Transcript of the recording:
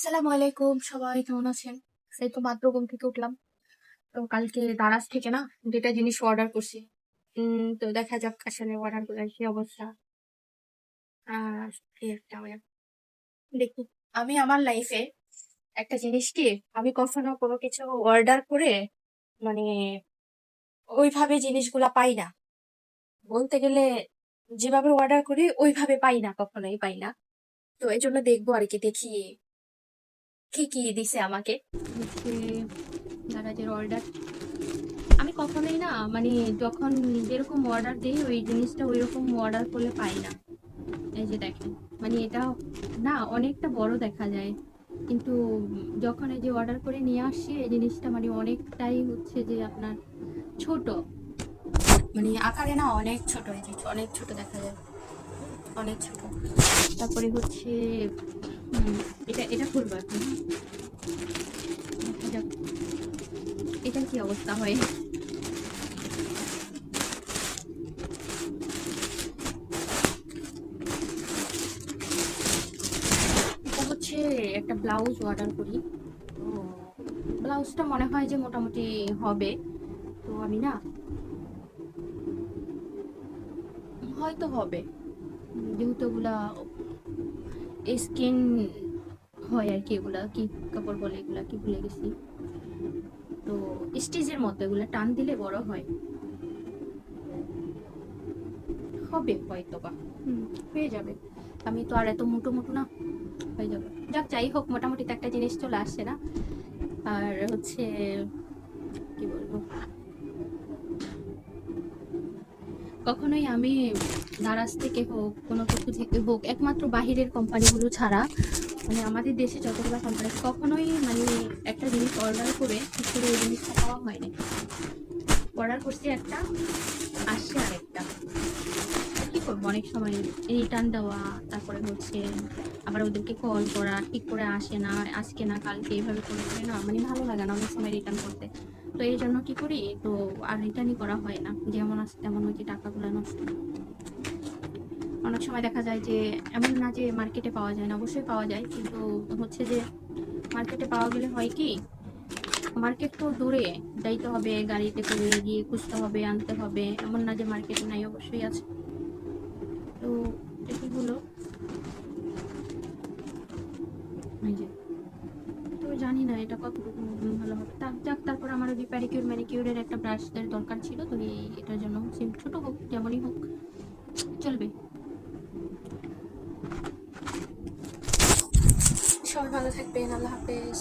আসসালামু আলাইকুম, সবাই কেমন আছেন? সেই তো মাত্র ঘুম থেকে উঠলাম। তো কালকে দারাজ থেকে না যেটা জিনিস অর্ডার করছি। তো দেখা যাক আসলে অর্ডার করে কি অবস্থা। আর এই একটা দেখি, আমি আমার লাইফে একটা জিনিস কি, আমি কখনো কোনো কিছু অর্ডার করে মানে ওইভাবে জিনিসগুলা পাই না। বলতে গেলে যেভাবে অর্ডার করি ওইভাবে পাই না, কখনোই পাই না। তো এই জন্য দেখবো আর কি, দেখি কি কি দিছে আমাকে হচ্ছে দারাজের অর্ডার। আমি কখনোই না যখন যেরকম অর্ডার দিই ওই জিনিসটা ওই রকম অর্ডার করলে পাই না। এই যে দেখেন, এটা না অনেকটা বড় দেখা যায়, কিন্তু যখন এই যে অর্ডার করে নিয়ে আসছি এই জিনিসটা অনেকটাই হচ্ছে যে আপনার ছোট, আকারে না অনেক ছোট, এই যে অনেক ছোট দেখা যায়, অনেক ছোট। তারপরে হচ্ছে এটা এটা খুলবো এখন, দেখা যাক এটার কি অবস্থা হয়। এটা হচ্ছে একটা ব্লাউজ অর্ডার করি। তো ব্লাউজটা মনে হয় যে মোটামুটি হবে। তো আমি না হয়তো হবে, যেহেতু এগুলা স্কিন হয় আর কি, এগুলা কি কাপড় বলে, এগুলা কি ভুলে গেছি। তো স্টিচের মতো এগুলা টান দিলে বড় হয়, হবে হয়তো বা। হয়ে যাবে, আমি তো আর এত মোটো মোটো না, হয়ে যাবে। যাক, যাই হোক, মোটামুটি তো একটা জিনিস চলে আসছে না। আর হচ্ছে কি বলবো, কখনোই আমি দারাজ থেকে হোক কোনো কিছু থেকে হোক, একমাত্র বাহিরের কোম্পানিগুলো ছাড়া আমাদের দেশে যতগুলো কোম্পানি কখনোই একটা জিনিস অর্ডার করে ঠিক করে ওই জিনিসটা পাওয়া হয়নি। অর্ডার করছি একটা, আসছে আরেকটা। কি করবো, অনেক সময় রিটার্ন দেওয়া, তারপরে হচ্ছে আবার ওদেরকে কল করা, ঠিক করে আসে না, আজকে না কালকে, এইভাবে করে করে না ভালো লাগে না অনেক সময় রিটার্ন করতে। তো এই জন্য কি করি, তো আর রিটার্নই করা হয় না, যেমন আসে তেমন ওই যে টাকাগুলো নষ্ট। অনেক সময় দেখা যায় যে এমন না যে মার্কেটে পাওয়া যায় না, অবশ্যই পাওয়া যায়, কিন্তু হচ্ছে যে মার্কেটে পাওয়া গেলে হয় কি, মার্কেট তো দূরে, যাইতে হবে, গাড়িতে করে গিয়ে খুঁজতে হবে, আনতে হবে, এমন না যে মার্কেটে নাই, অবশ্যই আছে। তো এটি হলো, এই যে, তো জানি না এটা কতটুকু ভালো হবে। যাক, তারপর আমার ওই প্যাডিকিউর ম্যানিকিউরের একটা ব্রাশের দরকার ছিল, তো এটার জন্য ছোট হোক যেমনই হোক চলবে। সবাই ভালো থাকবেন, আল্লাহ হাফেজ।